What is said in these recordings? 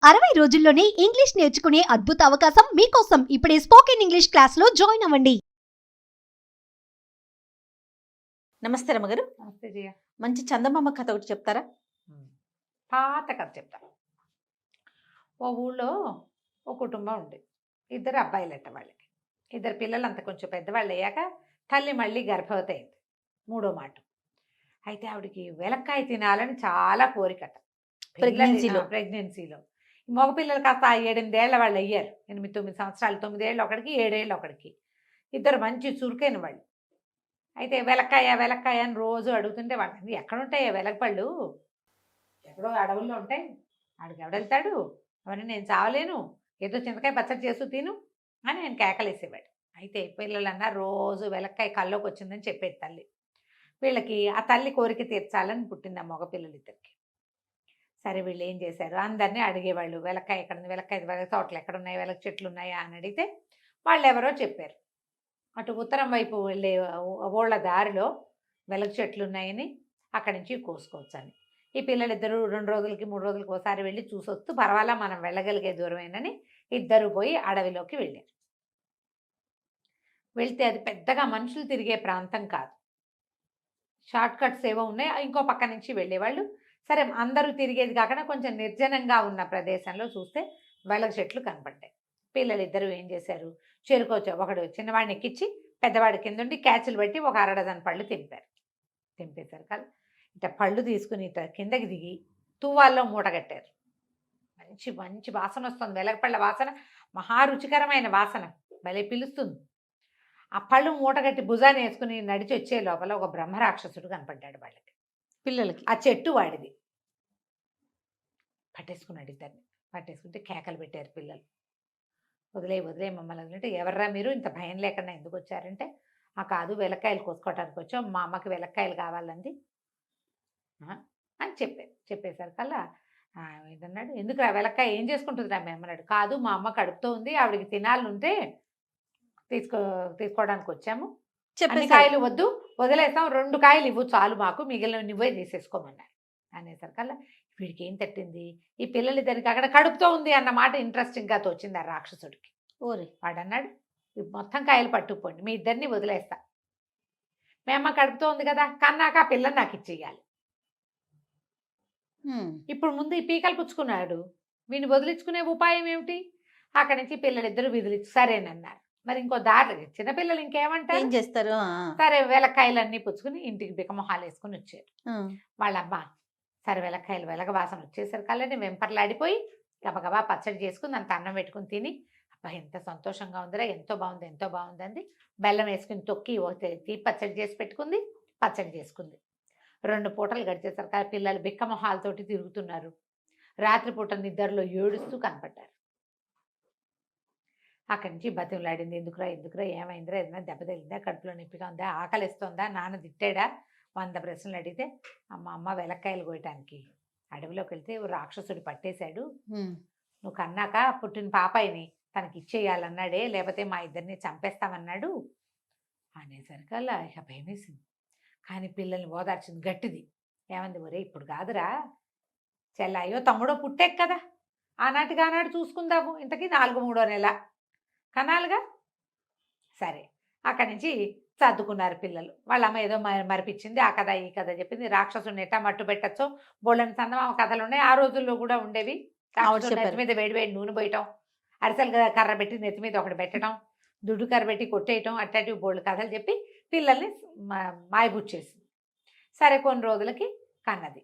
60 రోజుల్లోనే ఇంగ్లీష్ నేర్చుకునే అద్భుత అవకాశం మీకోసం ఇప్పుడే స్పోకెన్ ఇంగ్లీష్ క్లాస్లో జాయిన్ అవ్వండి. నమస్తే రమ్మగారు. నమస్తే జయ. మంచి చందమామ కథ ఒకటి చెప్తారా? పాత కథ చెప్తా. ఓ ఊళ్ళో ఓ కుటుంబం ఉండేది. ఇద్దరు అబ్బాయిలట వాళ్ళకి. ఇద్దరు పిల్లలు అంత కొంచెం పెద్దవాళ్ళు అయ్యాక తల్లి మళ్ళీ గర్భవతి అయింది మూడో మాట. అయితే ఆవిడకి వెలక్కాయ తినాలని చాలా కోరికట. ప్రెగ్నెన్సీలో మగపిల్లలు కాస్త 7-8 ఏళ్ల వాళ్ళు అయ్యారు. 8-9 సంవత్సరాలు, 9 ఏళ్ళు ఒకడికి, 7 ఏళ్ళు ఒకడికి. ఇద్దరు మంచి చురుకైన వాళ్ళు. అయితే వెలక్కాయ వెలక్కాయ అని రోజు అడుగుతుంటే వాళ్ళు ఎక్కడుంటాయి వెలగపళ్ళు, ఎక్కడో అడవుల్లో ఉంటాయి, ఆడికి ఎవడెళ్తాడు, అవన్నీ నేను చావలేను, ఏదో చింతకాయ పచ్చడి చేస్తూ తిను అని నేను కేకలేసేవాడు. అయితే పిల్లలన్నా రోజు వెలక్కాయ కల్లోకి వచ్చిందని చెప్పేది తల్లి. వీళ్ళకి ఆ తల్లి కోరిక తీర్చాలని పుట్టింది ఆ మగపిల్లలిద్దరికి. సరే వీళ్ళు ఏం చేశారు, అందరినీ అడిగేవాళ్ళు, వెలక్కాయ ఎక్కడ ఉంది, వెలగ తోటలు ఎక్కడున్నాయి, వెలగ చెట్లు ఉన్నాయా అని అడిగితే వాళ్ళు ఎవరో చెప్పారు. అటు ఉత్తరం వైపు వెళ్ళే ఓళ్ళ దారిలో వెలగ చెట్లు ఉన్నాయని, అక్కడి నుంచి కోసుకోవచ్చు అని. ఈ పిల్లలిద్దరూ 2 రోజులకి 3 రోజులకి ఒకసారి వెళ్ళి చూసొస్తూ పర్వాలా మనం వెళ్ళగలిగే దూరమేనని ఇద్దరు పోయి అడవిలోకి వెళ్ళారు. వెళ్తే అది పెద్దగా మనుషులు తిరిగే ప్రాంతం కాదు, షార్ట్ కట్స్ ఏవో ఉన్నాయి, ఇంకో పక్క నుంచి వెళ్ళేవాళ్ళు. సరే అందరూ తిరిగేది కాకుండా కొంచెం నిర్జనంగా ఉన్న ప్రదేశంలో చూస్తే వెలగ చెట్లు కనపడ్డాయి. పిల్లలిద్దరూ ఏం చేశారు, చెరుకోవచ్చు ఒకడు చిన్నవాడిని ఎక్కించి పెద్దవాడి కింద ఉండి క్యాచులు పెట్టి ఒక 1/2 డజన్ పళ్ళు తెంపేశారు కదా. ఇట్లా పళ్ళు తీసుకుని ఇట్లా కిందకి దిగి తువ్వాల్లో మూటగట్టారు. మంచి మంచి వాసన వస్తుంది, వెలగపళ్ళ వాసన మహా రుచికరమైన వాసన, భలే పిలుస్తుంది. ఆ పళ్ళు మూటగట్టి భుజాన్ని వేసుకుని నడిచి వచ్చే లోపల ఒక బ్రహ్మరాక్షసుడు కనపడ్డాడు వాళ్ళకి, పిల్లలకి. ఆ చెట్టు వాడిది. పట్టేసుకున్నాడు ఇద్దరిని. పట్టేసుకుంటే కేకలు పెట్టారు పిల్లలు, వదిలే మమ్మల్ని వదిలింటే, ఎవర్రా మీరు, ఇంత భయం లేకుండా ఎందుకు వచ్చారంటే, ఆ కాదు వెలక్కాయలు కోసుకోవడానికి వచ్చాం, మా అమ్మకి వెలక్కాయలు కావాలంది అని చెప్పేసరికల్లా ఏదన్నాడు, ఎందుకు ఆ వెలక్కాయ ఏం చేసుకుంటుంది రా మేమన్నాడు. కాదు మా అమ్మ కడుపుతో ఉంది, ఆవిడకి తినాలంటే తీసుకోవడానికి వచ్చాము, అన్ని కాయలు వద్దు వదిలేస్తాం, 2 కాయలు ఇవ్వు చాలు మాకు, మిగిలిన నువ్వే తీసేసుకోమన్నాడు. అనేసరికల్లా వీడికి ఏం తట్టింది, ఈ పిల్లలిద్దరికి అక్కడ కడుపుతో ఉంది అన్న మాట ఇంట్రెస్టింగ్గా తోచింది ఆ రాక్షసుడికి. ఓరి వాడన్నాడు, మొత్తం కాయలు పట్టుకుపోండి, మీ ఇద్దరిని వదిలేస్తా, మేమ్మ కడుపుతో ఉంది కదా, కన్నాక ఆ పిల్లని నాకు ఇచ్చేయాలి. ఇప్పుడు ముందు ఈ పీకలు పుచ్చుకున్నాడు, వీడిని వదిలించుకునే ఉపాయం ఏమిటి? అక్కడి నుంచి పిల్లలిద్దరూ విదిలించి సరేనన్నారు. మరి ఇంకో దారి, చిన్నపిల్లలు ఇంకేమంటారు, ఏం చేస్తారు. సరే వెలక్కాయలన్నీ పుచ్చుకుని ఇంటికి బికమొహాలు వేసుకుని వచ్చారు. వాళ్ళమ్మ సరే వెలక్కాయలు వెలగ వాసన వచ్చేసరికల్లా వెంపర్లాడిపోయి గబగబా పచ్చడి చేసుకుని దానికి అన్నం పెట్టుకుని తిని, అబ్బా ఎంత సంతోషంగా ఉందిరా, ఎంతో బాగుంది అంది. బెల్లం వేసుకుని తొక్కి పచ్చడి చేసి పెట్టుకుంది, పచ్చడి చేసుకుంది. 2 పూటలు గడిచేసరికి పిల్లలు బిక్కమొహాలతోటి తిరుగుతున్నారు. రాత్రిపూట నిద్రలో ఏడుస్తూ కనపడ్డారు. అక్కడి నుంచి బతిమలాడింది, ఎందుకురా ఏమైందిరా, ఏదైనా దెబ్బ తగిలిందా, కడుపులో నొప్పిగా ఉందా, ఆకలిస్తుందా, నాన్న తిట్టాడా, 100 ప్రశ్నలు అడిగితే అమ్మ వెలక్కాయలు కోయటానికి అడవిలోకి వెళ్తే రాక్షసుడు పట్టేశాడు, నువ్వు కన్నాక పుట్టిన పాపాయిని తనకి ఇచ్చేయాలన్నాడే, లేకపోతే మా ఇద్దరిని చంపేస్తామన్నాడు అనేసరికల్లా ఇక భయమేసింది. కానీ పిల్లల్ని ఓదార్చింది గట్టిది. ఏమంది, ఒరే ఇప్పుడు కాదురా చెల్లాయో తమ్ముడో పుట్టాక కదా, ఆనాడు చూసుకుందాము, ఇంతకీ 4-3వ నెల కనాలుగా. సరే అక్కడి నుంచి సర్దుకున్నారు పిల్లలు. వాళ్ళ అమ్మ ఏదో మరిపించింది, ఆ కథ ఈ కథ చెప్పింది. రాక్షసుని ఎట్టా మట్టు పెట్టచ్చో బోళ్ళని చందమామ కథలు ఉన్నాయి, ఆ రోజుల్లో కూడా ఉండేవి. నెత్తి మీద వేడి నూనె పోయటం, అరిసెలు కర్ర పెట్టి నెత్తి మీద ఒకటి పెట్టడం, దుడ్డు కర్ర పెట్టి కొట్టేయటం, అట్లాంటివి బోళ్ళు కథలు చెప్పి పిల్లల్ని మాయబుచ్చేసింది. సరే కొన్ని రోజులకి కన్నది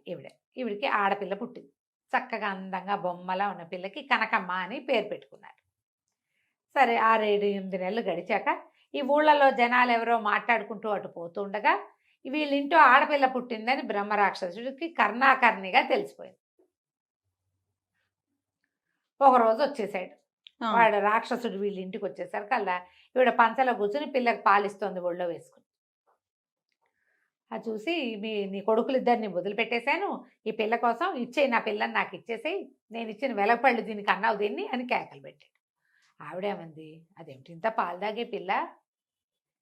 ఈవిడికి ఆడపిల్ల పుట్టింది. చక్కగా అందంగా బొమ్మలా ఉన్న పిల్లకి కనకమ్మ అని పేరు పెట్టుకున్నారు. సరే 6-8 నెలలు గడిచాక ఈ ఊళ్ళలో జనాలు ఎవరో మాట్లాడుకుంటూ అటు పోతూ ఉండగా వీళ్ళింటో ఆడపిల్ల పుట్టిందని బ్రహ్మరాక్షసుడికి కర్ణాకర్ణిగా తెలిసిపోయింది. ఒకరోజు వచ్చేసాడు వాడు రాక్షసుడు, వీళ్ళ ఇంటికి వచ్చేసరికల్లా ఈవిడ పంచలో కూర్చుని పిల్లకి పాలిస్తోంది ఒళ్ళో వేసుకుని. అది చూసి నీ కొడుకులిద్దరిని వదిలిపెట్టేశాను, ఈ పిల్ల కోసం ఇచ్చేయి, నా పిల్లని నాకు ఇచ్చేసేయి, నేను ఇచ్చిన వెలపళ్ళు దీనికి అన్నావు దీన్ని అని కేకలు పెట్టాడు. ఆవిడేమంది, అదేమిటి ఇంత పాలు తాగే పిల్ల,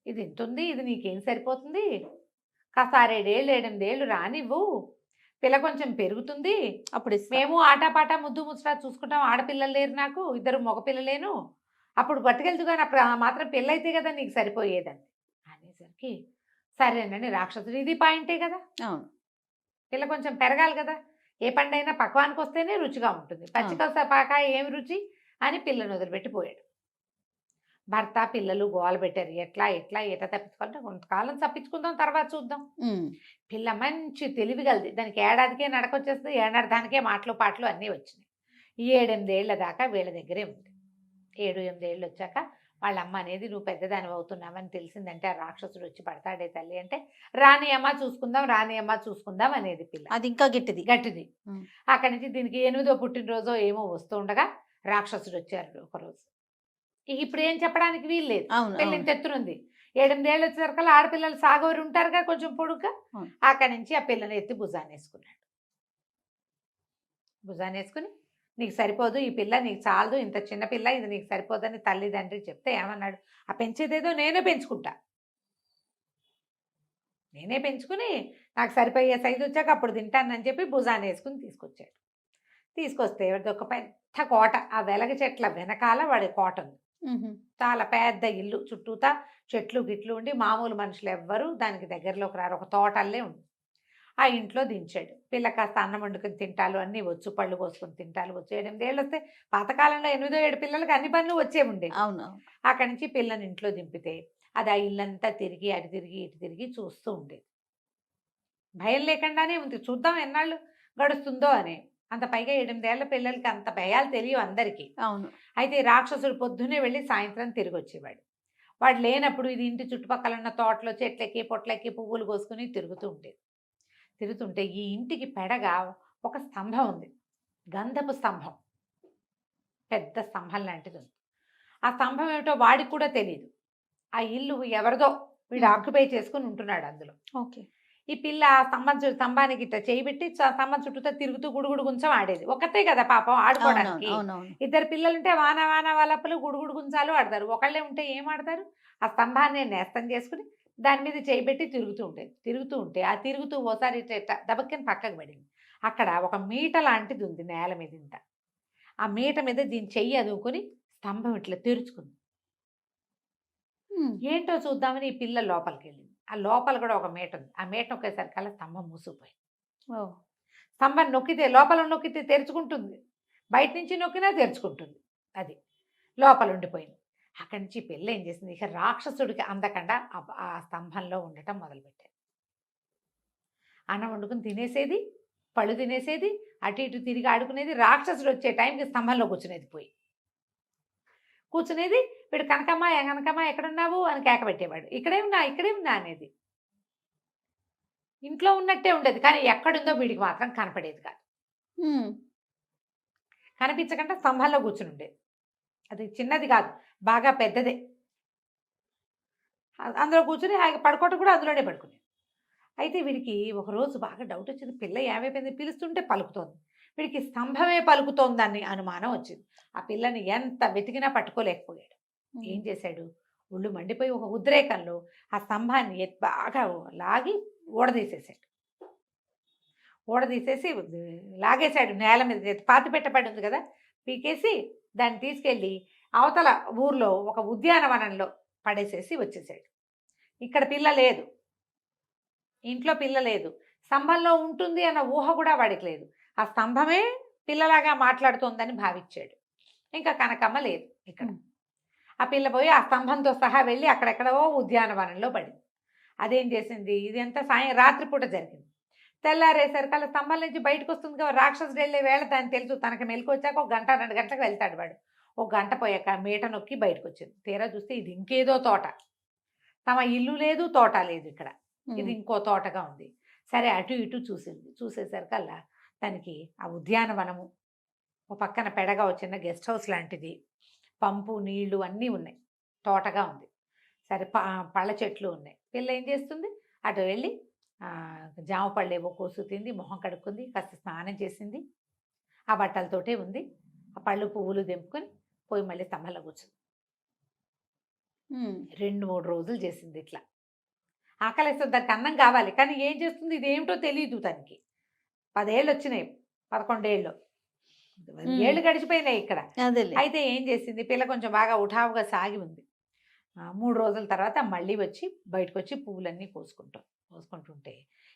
ఇది ఇంతుంది, ఇది నీకేం సరిపోతుంది, కాస్త 6-7 ఏళ్ళు 8 ఏళ్ళు రానివ్వు, పిల్ల కొంచెం పెరుగుతుంది, అప్పుడు ఇస్తా. మేము ఆటాపాట ముద్దు ముచ్చట చూసుకుంటాం, ఆడపిల్లలు లేరు నాకు, ఇద్దరు మగపిల్లలేను, అప్పుడు పట్టుకెళ్తూ కానీ అప్పుడు ఆ మాత్రం పెళ్ళైతే కదా నీకు సరిపోయేదని అనేసరికి సరేనండి రాక్షసుడు, ఇది పాయింటే కదా, అవును. పిల్ల కొంచెం పెరగాలి కదా, ఏ పండైనా పక్వానికి వస్తేనే రుచిగా ఉంటుంది, పచ్చికలస పాక ఏమి రుచి అని పిల్లను వదిలిపెట్టిపోయాడు. భర్త పిల్లలు గోల పెట్టారు, ఎట్లా ఎట్లా ఎట్లా తప్పించుకుంటే కొంతకాలం తప్పించుకుందాం తర్వాత చూద్దాం. ఉమ్. పిల్ల మంచి తెలివిగలది, దానికి ఏడాదికే నడకొచ్చేస్తుంది, ఏడాదికే మాటలు పాటలు అన్నీ వచ్చినాయి. ఈ 7-8 దాకా వీళ్ళ దగ్గరే ఉంది. 7-8 వచ్చాక వాళ్ళ అమ్మ అనేది నువ్వు పెద్దదాని అవుతున్నావని తెలిసిందంటే ఆ రాక్షసుడు వచ్చి పడతాడే తల్లి అంటే రాని అమ్మ చూసుకుందాం, రాని అమ్మ చూసుకుందాం అనేది పిల్ల. అది ఇంకా గట్టిది. గట్టిది. ఉమ్. అక్కడి నుంచి దీనికి 8వ పుట్టినరోజో ఏమో వస్తూ ఉండగా రాక్షసుడు వచ్చారు ఒకరోజు. ఇక ఇప్పుడు ఏం చెప్పడానికి వీలు లేదు, అవును, పెళ్ళిని అవును. తెత్తునుంది. 7-8 వచ్చేసరికల్లా ఆడపిల్లలు సాగోరు ఉంటారుగా కొంచెం పొడుగ్గా, అవును. అక్కడి నుంచి ఆ పిల్లని ఎత్తి భుజానేసుకున్నాడు. భుజానేసుకుని నీకు సరిపోదు ఈ పిల్ల, నీకు చాలదు, ఇంత చిన్న పిల్ల, ఇది నీకు సరిపోదని తల్లిదండ్రి చెప్తే ఏమన్నాడు, ఆ పెంచేదేదో నేనే పెంచుకుంటా, నేనే పెంచుకుని నాకు సరిపోయే సైజు వచ్చాక అప్పుడు తింటానని చెప్పి భుజానేసుకుని తీసుకొచ్చాడు. తీసుకొస్తే ఒక పెద్ద కోట, ఆ వెలగ చెట్ల వెనకాల వాడి కోట ఉంది. ఉహు. చాలా పెద్ద ఇల్లు, చుట్టూతా చెట్లు గిట్లు ఉండి మామూలు మనుషులు ఎవ్వరు దానికి దగ్గరలోకి రారు, ఒక తోటల్లే ఉంది. ఆ ఇంట్లో దించాడు. పిల్ల కాస్త అన్నం వండుకొని తింటాలు అన్నీ వచ్చు, పళ్ళు పోసుకొని తింటాలు వచ్చు. 7-8 వస్తే పాతకాలంలో 8-7 పిల్లలకి అన్ని పనులు వచ్చే ఉండేవి. అవును, అవును. అక్కడి నుంచి పిల్లని ఇంట్లో దింపితే అది ఆ ఇల్లంతా తిరిగి అటు తిరిగి ఇటు తిరిగి చూస్తూ ఉండేది. భయం లేకుండానే ఉంది, చూద్దాం ఎన్నాళ్ళు గడుస్తుందో అని. అంత పైగా 7-8 పిల్లలకి అంత భయాలు తెలియవు అందరికీ. అవును. అయితే ఈ రాక్షసుడు పొద్దున్నే వెళ్ళి సాయంత్రం తిరిగి వచ్చేవాడు. వాడు లేనప్పుడు ఇది ఇంటి చుట్టుపక్కల ఉన్న తోటలో చెట్లెక్కి పొట్లెక్కి పువ్వులు కోసుకుని తిరుగుతూ ఉండేది. తిరుగుతుంటే ఈ ఇంటికి పెడగా ఒక స్తంభం ఉంది, గంధపు స్తంభం, పెద్ద స్తంభం లాంటిది ఉంది. ఆ స్తంభం ఏమిటో వాడికి కూడా తెలియదు. ఆ ఇల్లు ఎవరిదో, వీడు ఆక్యుపై చేసుకుని ఉంటున్నాడు అందులో. ఓకే. ఈ పిల్ల ఆ స్తంభానికి ఇట్లా చేయబెట్టి స్తంభం చుట్టూతో తిరుగుతూ గుడుగుడు గుంచం ఆడేది. ఒకతే కదా పాపం ఆడుకోవడానికి. అవునవును. ఇద్దరు పిల్లలుంటే వాన వాన వాళ్ళప్పలు గుడుగుడు గుంచాలు ఆడతారు, ఒకళ్ళే ఉంటే ఏం ఆడతారు. ఆ స్తంభాన్ని నేస్తం చేసుకుని దాని మీద చేయబెట్టి తిరుగుతూ ఉండేది. తిరుగుతూ ఉంటే ఆ తిరుగుతూ ఓసారి దబక్కని పక్కకు పడింది. అక్కడ ఒక మీట లాంటిది ఉంది నేల మీద ఇంత. ఆ మీట మీద దీని చెయ్యి అదువుకొని స్తంభం ఇట్లా తెరుచుకుంది. ఏంటో చూద్దామని ఈ పిల్ల లోపలికి వెళ్ళింది. ఆ లోపల కూడా ఒక మీట ఉంది. ఆ మీట నొక్కేసరికల్లా స్తంభం మూసుకుపోయింది. ఓ. స్తంభం నొక్కితే లోపల నొక్కితే తెరుచుకుంటుంది, బయట నుంచి నొక్కినా తెరుచుకుంటుంది, అది లోపల ఉండిపోయింది. అక్కడి నుంచి పిల్ల ఏం చేసింది, ఇక రాక్షసుడికి అందకుండా ఆ స్తంభంలో ఉండటం మొదలుపెట్టాడు. అన్నం వండుకుని తినేసేది, పళ్ళు తినేసేది, అటు ఇటు తిరిగి ఆడుకునేది. రాక్షసుడు వచ్చే టైంకి స్తంభంలో కూర్చునేది, పోయి కూర్చునేది. వీడు కనకమ్మ కనకమ్మ ఎక్కడున్నావు అని కేక పెట్టేవాడు. ఇక్కడే ఉన్నా అనేది. ఇంట్లో ఉన్నట్టే ఉండేది కానీ ఎక్కడుందో వీడికి మాత్రం కనపడేది కాదు. కనిపించకుండా స్తంభంలో కూర్చుని ఉండేది. అది చిన్నది కాదు, బాగా పెద్దదే. అందులో కూర్చుని పడుకోవటం కూడా అందులోనే పడుకునేది. అయితే వీడికి ఒకరోజు బాగా డౌట్ వచ్చింది, పిల్ల ఏమైపోయింది, పిలుస్తుంటే పలుకుతోంది, వీడికి స్తంభమే పలుకుతోందని అనుమానం వచ్చింది. ఆ పిల్లని ఎంత వెతికినా పట్టుకోలేకపోయాడు. ఏం చేశాడు, ఒళ్ళు మండిపోయి ఒక ఉద్రేకంలో ఆ స్తంభాన్ని బాగా లాగి ఊడదీసేసాడు. ఊడదీసేసి లాగేశాడు నేల మీద, పాతి పెట్టబడి ఉంది కదా, పీకేసి దాన్ని తీసుకెళ్ళి అవతల ఊర్లో ఒక ఉద్యానవనంలో పడేసేసి వచ్చేసాడు. ఇక్కడ పిల్ల లేదు, ఇంట్లో పిల్ల లేదు, స్తంభంలో ఉంటుంది అన్న ఊహ కూడా వాడికి లేదు. ఆ స్తంభమే పిల్లలాగా మాట్లాడుతోందని భావించాడు. ఇంకా కనకమ్మ లేదు ఇక్కడ. ఆ పిల్ల పోయి ఆ స్తంభంతో సహా వెళ్ళి అక్కడెక్కడో ఉద్యానవనంలో పడింది. అదేం చేసింది, ఇదంతా రాత్రిపూట జరిగింది. తెల్లారేసరికల్లా స్తంభం నుంచి బయటకు వస్తుంది కదా, రాక్షసుడు వెళ్ళే వేళ దాన్ని తెలుసు, తనకి మెలకు వచ్చాక 1 గంట 2 గంటలకు వెళ్తాడు వాడు. 1 గంట పోయాక మీట నొక్కి బయటకు వచ్చింది. తీరా చూస్తే ఇది ఇంకేదో తోట, తమ ఇల్లు లేదు తోట లేదు ఇక్కడ, ఇది ఇంకో తోటగా ఉంది. సరే అటు ఇటు చూసింది. చూసేసరికల్లా తనకి ఆ ఉద్యానవనము, ఓ పక్కన పెడగా వచ్చిన గెస్ట్ హౌస్ లాంటిది, పంపు నీళ్లు అన్నీ ఉన్నాయి, తోటగా ఉంది. సరే పళ్ళ చెట్లు ఉన్నాయి. పిల్ల ఏం చేస్తుంది, అటు వెళ్ళి జామ పళ్ళు ఏవో కోసు తింది, మొహం కడుక్కుంది, కాస్త స్నానం చేసింది, ఆ బట్టలతోటే ఉంది. ఆ పళ్ళు పువ్వులు తెంపుకొని పోయి మళ్ళీ స్తంభంలో కూర్చుంది. 2-3 రోజులు చేసింది ఇట్లా. ఆకలిస్తుంది, దానికి అన్నం కావాలి, కానీ ఏం చేస్తుంది ఇదేమిటో తెలియదు తనకి. 10 ఏళ్ళు వచ్చినాయి, 11 ఏళ్ళు, ఏళ్ళు గడిచిపోయినాయి ఇక్కడ. అదేలే. అయితే ఏం చేసింది, పిల్ల కొంచెం బాగా ఉఠావుగా సాగి ఉంది. 3 రోజుల తర్వాత మళ్ళీ వచ్చి బయటకు వచ్చి పువ్వులన్నీ కోసుకుంటుంటే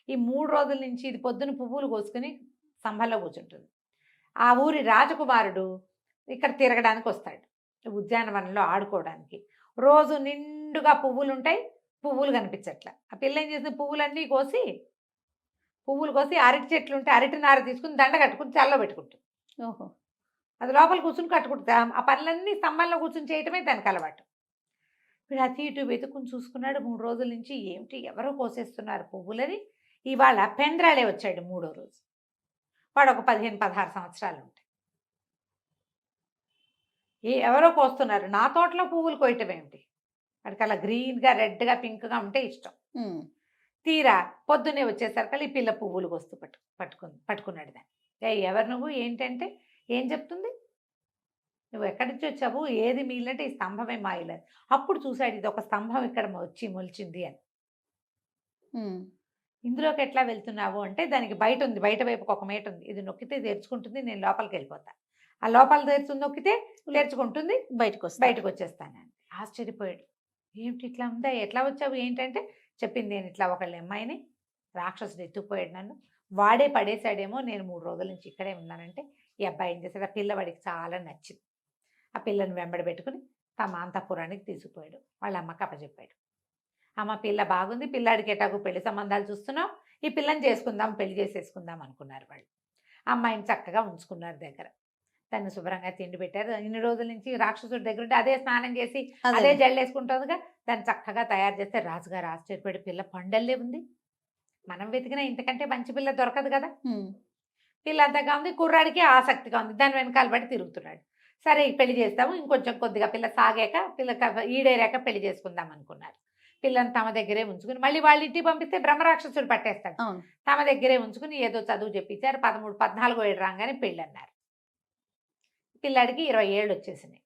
ఈ 3 రోజుల నుంచి ఇది పొద్దున పువ్వులు కోసుకుని స్తంభంలో కూర్చుంటుంది. ఆ ఊరి రాజకుమారుడు ఇక్కడ తిరగడానికి వస్తాడు, ఉద్యానవనంలో ఆడుకోవడానికి. రోజు నిండుగా పువ్వులు ఉంటాయి, పువ్వులు కనిపించట్ల. ఆ పిల్ల ఏం చేసింది, పువ్వులు కోసి అరటి చెట్లు ఉంటే అరటి నార తీసుకుని దండ కట్టుకుని చల్ల పెట్టుకుంటుంది. ఓహో. అది లోపల కూర్చుని కట్టుకుంటుంది. ఆ పనులన్నీ స్తంభంలో కూర్చుని చేయటమే దానికి అలవాటు. వీడు అటు ఇటు వెతుకుని చూసుకున్నాడు 3 రోజుల నుంచి, ఏమిటి ఎవరో కోసేస్తున్నారు పువ్వులని. ఇవాళ పెండ్రాళే వచ్చాడు 3వ రోజు. వాడు ఒక 15-16 సంవత్సరాలు ఉంటాయి. ఎవరో కోస్తున్నారు, నా తోటలో పువ్వులు కోయటం ఏమిటి, వాడికి అలా గ్రీన్గా రెడ్గా పింక్గా ఉంటే ఇష్టం. తీరా పొద్దున్నే వచ్చేసరికి ఈ పిల్ల పువ్వులు కోస్తూ పట్టుకున్నాడు దాన్ని. ఎవరు నువ్వు ఏంటంటే, ఏం చెప్తుంది, నువ్వు ఎక్కడి నుంచి వచ్చావు, ఏది మిగిలినట్టు ఈ స్తంభమే మాయలేదు. అప్పుడు చూశాడు, ఇది ఒక స్తంభం ఇక్కడ వచ్చి మొలిచింది అని. ఇందులోకి ఎట్లా వెళ్తున్నావు అంటే, దానికి బయట ఉంది, బయట వైపుకి ఒక మేట ఉంది, ఇది నొక్కితే తెరుచుకుంటుంది, నేను లోపలికి వెళ్ళిపోతా. ఆ లోపల తెరుచుంది, నొక్కితే తెరుచుకుంటుంది, బయటకు వచ్చేస్తానండి. ఆశ్చర్యపోయాడు, ఏమిటి ఇట్లా ఉందా, ఎట్లా వచ్చావు ఏంటంటే, చెప్పింది నేను ఇట్లా ఒకళ్ళ అమ్మాయిని రాక్షసుడు ఎత్తుకుపోయాడు, నన్ను వాడే పడేశాడేమో, నేను 3 రోజుల నుంచి ఇక్కడే ఉన్నానంటే. ఈ అబ్బాయి ఏం చేశాడు, ఆ పిల్లవాడికి చాలా నచ్చింది. ఆ పిల్లని వెంబడి పెట్టుకుని తమ అంతఃపురానికి తీసుకుపోయాడు. వాళ్ళ అమ్మకి అప్పచెప్పాడు. అమ్మ పిల్ల బాగుంది, పిల్లాడికి ఎటాకు పెళ్లి సంబంధాలు చూస్తున్నాం, ఈ పిల్లని చేసుకుందాం, పెళ్లి చేసేసుకుందాం అనుకున్నారు వాళ్ళు. అమ్మాయిని చక్కగా ఉంచుకున్నారు దగ్గర, దాన్ని శుభ్రంగా తిండి పెట్టారు. ఇన్ని రోజుల నుంచి రాక్షసుడి దగ్గర ఉంటే అదే స్నానం చేసి అదే జల్లేసుకుంటుందిగా, దాన్ని చక్కగా తయారు చేస్తే రాజుగారు ఆశ్చర్యపడి, పిల్ల పండల్లే ఉంది, మనం వెతికినా ఇంతకంటే మంచి పిల్ల దొరకదు కదా. పిల్ల అంతగా ఉంది, కుర్రాడికి ఆసక్తిగా ఉంది, దాని వెనకాల పడి తిరుగుతున్నాడు. సరే పెళ్లి చేస్తాము, ఇంకొంచెం కొద్దిగా పిల్ల సాగాక, పిల్ల ఈడేరాక పెళ్లి చేసుకుందాం అనుకున్నారు. పిల్లని తమ దగ్గరే ఉంచుకుని, మళ్ళీ వాళ్ళ ఇంటికి పంపిస్తే బ్రహ్మరాక్షసుడు పట్టేస్తాడు. తమ దగ్గరే ఉంచుకుని ఏదో చదువు చెప్పించారు. 13-14 ఏళ్ళు రాగానే పెళ్ళి అన్నారు. పిల్లాడికి 20 ఏళ్ళు వచ్చేసినాయి.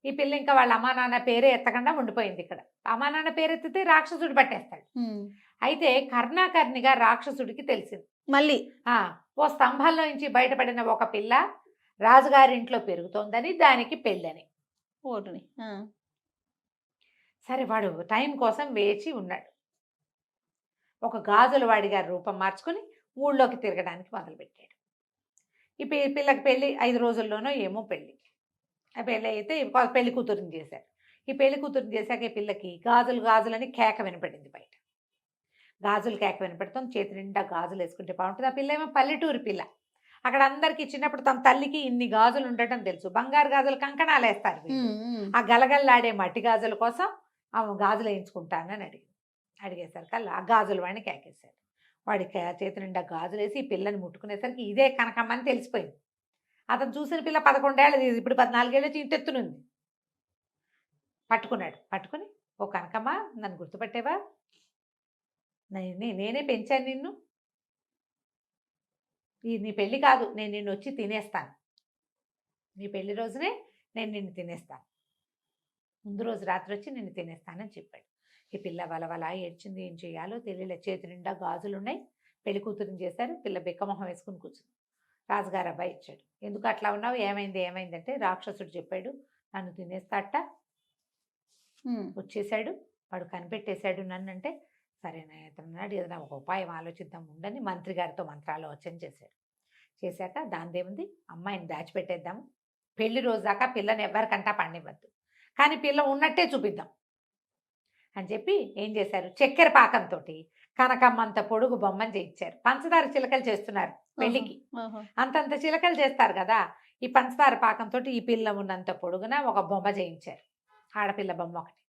ఈ పిల్ల ఇంకా వాళ్ళ అమ్మా నాన్న పేరే ఎత్తకుండా ఉండిపోయింది ఇక్కడ. అమ్మా నాన్న పేరు ఎత్తితే రాక్షసుడు పట్టేస్తాడు. అయితే కర్ణాకర్ణిగా రాక్షసుడికి తెలిసింది, మళ్ళీ ఓ స్తంభంలో నుంచి బయటపడిన ఒక పిల్ల రాజుగారింట్లో పెరుగుతోందని, దానికి పెళ్ళని. సరే వాడు టైం కోసం వేచి ఉన్నాడు. ఒక గాజుల వాడి గారి రూపం మార్చుకుని ఊళ్ళోకి తిరగడానికి మొదలుపెట్టాడు. ఈ పిల్లకి పెళ్ళి 5 రోజుల్లోనో ఏమో పెళ్ళి. ఆ పెళ్ళి అయితే పెళ్లి కూతురుని చేశారు. ఈ పెళ్లి కూతురుని చేశాక ఈ పిల్లకి గాజులని కేక వినపడింది బయట. గాజులు కేక వినపడుతుంది, చేతి నిండా గాజులు వేసుకుంటే బాగుంటుంది. ఆ పిల్ల ఏమో పల్లెటూరు పిల్ల. అక్కడ అందరికీ చిన్నప్పుడు తమ తల్లికి ఇన్ని గాజులు ఉండటం తెలుసు. బంగారు గాజులు కంకణాలు వేస్తారు. ఆ గలగల్లాడే మట్టి గాజుల కోసం ఆమె గాజులు వేయించుకుంటానని అడిగేసరికి ఆ గాజులు వాడిని కేకేశారు. వాడికి చేతి నిండా గాజులు వేసి ఈ పిల్లని ముట్టుకునేసరికి ఇదే కనకమ్మని తెలిసిపోయింది. అతను చూసిన పిల్ల 11 ఏళ్ళది, ఇప్పుడు 14 ఏళ్ళు వచ్చి ఇంటెత్తునుంది. పట్టుకుని, ఓ కనకమ్మ, నన్ను గుర్తుపట్టేవా, నేనే పెంచాను నిన్ను, నీ పెళ్ళి కాదు, నేను నిన్ను వచ్చి తినేస్తాను, నీ పెళ్లి రోజునే నేను నిన్ను తినేస్తాను, ముందు రోజు రాత్రి వచ్చి నిన్ను తినేస్తానని చెప్పాడు. ఈ పిల్ల వలవల ఏడ్చింది, ఏం చేయాలో తెలియలే. చేతి నిండా గాజులు ఉన్నాయి, పెళ్లి కూతురుని చేశారు. పిల్ల బిక్కమొహం వేసుకుని కూర్చుంది. రాజుగారు అబ్బాయి ఇచ్చాడు. ఎందుకు అట్లా ఉన్నావు, ఏమైందంటే, రాక్షసుడు చెప్పాడు నన్ను తినేస్తాట, వచ్చేసాడు, వాడు కనిపెట్టేశాడు నన్ను అంటే. సరేనా అతను ఏదైనా ఒక ఉపాయం ఆలోచిద్దాం ఉండని మంత్రి గారితో మంత్రాలోచన చేశాడు. చేశాక దానిదేముంది, అమ్మాయిని దాచిపెట్టేద్దాము, పెళ్లి రోజు దాకా పిల్లని ఎవరికంటా పండివ్వద్దు, కానీ పిల్ల ఉన్నట్టే చూపిద్దాం అని చెప్పి ఏం చేశారు, చక్కెర పాకంతో కనకమ్మంత పొడుగు బొమ్మని చేయించారు. పంచదార చిలకలు చేస్తున్నారు పెళ్లికి, అంతంత చిలకలు చేస్తారు కదా. ఈ పంచదార పాకంతో ఈ పిల్ల ఉన్నంత పొడుగున ఒక బొమ్మ చేయించారు, ఆడపిల్ల బొమ్మ ఒకటి.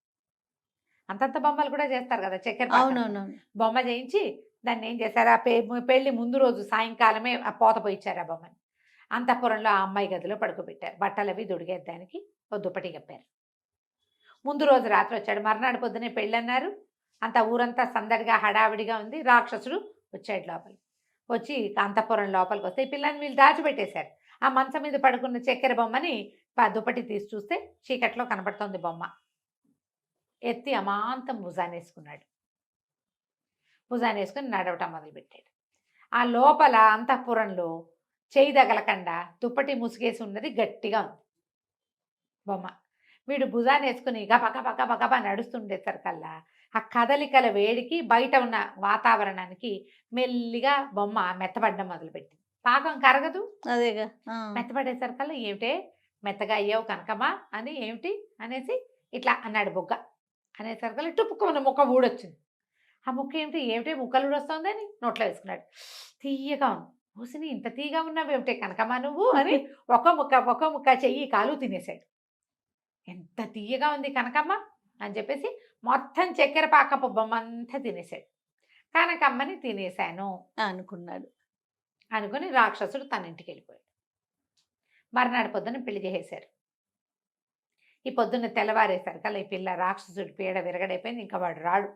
అంతంత బొమ్మలు కూడా చేస్తారు కదా చక్కెర బొమ్మ చేయించి దాన్ని ఏం చేశారు, ఆ పెళ్లి ముందు రోజు సాయంకాలమే ఆ పోత పోయిచ్చారు. ఆ బొమ్మని అంతఃపురంలో ఆ అమ్మాయి గదిలో పడుకోబెట్టారు. బట్టలు అవి దొడిగేద్దానికి ఓ దుప్పటి కప్పారు. ముందు రోజు రాత్రి వచ్చాడు, మర్నాడు పొద్దునే పెళ్ళి అన్నారు. అంత ఊరంతా సందడిగా హడావిడిగా ఉంది. రాక్షసుడు వచ్చాడు లోపలికి. వచ్చి అంతఃపురం లోపలికి వస్తే ఈ పిల్లని వీళ్ళు దాచిపెట్టేశారు. ఆ మంచం మీద పడుకున్న చక్కెర బొమ్మని దుప్పటి తీసి చూస్తే చీకట్లో కనబడుతోంది బొమ్మ. ఎత్తి అమాంతం భుజాన్ని వేసుకున్నాడు. భుజాన్ని వేసుకుని నడవటం మొదలుపెట్టాడు. ఆ లోపల అంతఃపురంలో చేయి తగలకుండా దుప్పటి ముసుగేసి ఉన్నది గట్టిగా ఉంది బొమ్మ. వీడు భుజాన్ని వేసుకుని గబగబా నడుస్తుండేసరికల్లా ఆ కదలికల వేడికి బయట ఉన్న వాతావరణానికి మెల్లిగా బొమ్మ మెత్తబడ్డం మొదలుపెట్టింది. పాకం కరగదు, అదేగా మెత్తబడేసరికల్లా ఏమిటే మెత్తగా అయ్యావు కనకమ్మా అని ఏమిటి అనేసి ఇట్లా అన్నాడు బొగ్గ. అనేసరికల్లా టుప్పుకున్న ముక్క ఊడొచ్చింది. ఆ ముక్క ఏమిటి ముక్కలు ఊడొస్తుంది అని నోట్లో వేసుకున్నాడు. తీయగా ఉంది. పూసిని ఇంత తీయగా ఉన్నావు ఏమిటే కనకమ్మా నువ్వు అని ఒక్క ముక్క చెయ్యి కాలు తినేశాడు. ఎంత తీయగా ఉంది కనకమ్మ అని చెప్పేసి మొత్తం చక్కెర పాకపు బొమ్మంతా తినేశాడు. కనకమ్మని తినేశాను అనుకున్నాడు. అనుకుని రాక్షసుడు తన ఇంటికి వెళ్ళిపోయాడు. మర్నాడు పొద్దున్న పెళ్లి చేసేశారు. ఈ పొద్దున్న తెల్లవారేసరికల్లా ఈ పిల్ల రాక్షసుడి పీడ విరగడైపోయింది. ఇంకా వాడు రాడు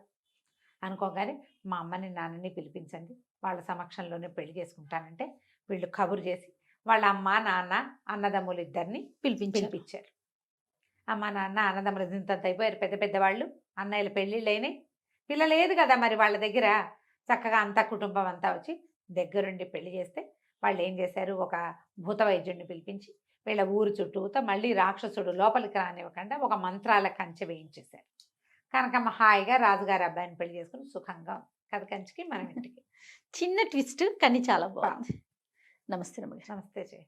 అనుకోగానే మా అమ్మని నాన్నని పిలిపించండి, వాళ్ళ సమక్షంలోనే పెళ్లి చేసుకుంటానంటే వీళ్ళు కబురు చేసి వాళ్ళ అమ్మ నాన్న అన్నదమ్ములు ఇద్దరిని పిలిపించారు. అమ్మ నాన్న అన్నదమ్ములు ఇంతంత అయిపోయారు, పెద్ద పెద్దవాళ్ళు, అన్నయ్యల పెళ్ళిళ్ళు అయినాయి, పిల్ల లేదు కదా మరి వాళ్ళ దగ్గర. చక్కగా అంతా కుటుంబం అంతా వచ్చి దగ్గరుండి పెళ్లి చేస్తే వాళ్ళు ఏం చేశారు, ఒక భూత వైద్యుడిని పిలిపించి వీళ్ళ ఊరు చుట్టూతో మళ్ళీ రాక్షసుడు లోపలికి రానివ్వకుండా ఒక మంత్రాల కంచె వేయించేశారు. కనకమ్మ హాయిగా రాజుగారి అబ్బాయిని పెళ్లి చేసుకుని సుఖంగా కథ కంచికి మనం ఇంటికి. చిన్న ట్విస్ట్ కానీ చాలా బాగుంది. నమస్తే రమగారు. నమస్తే జయ.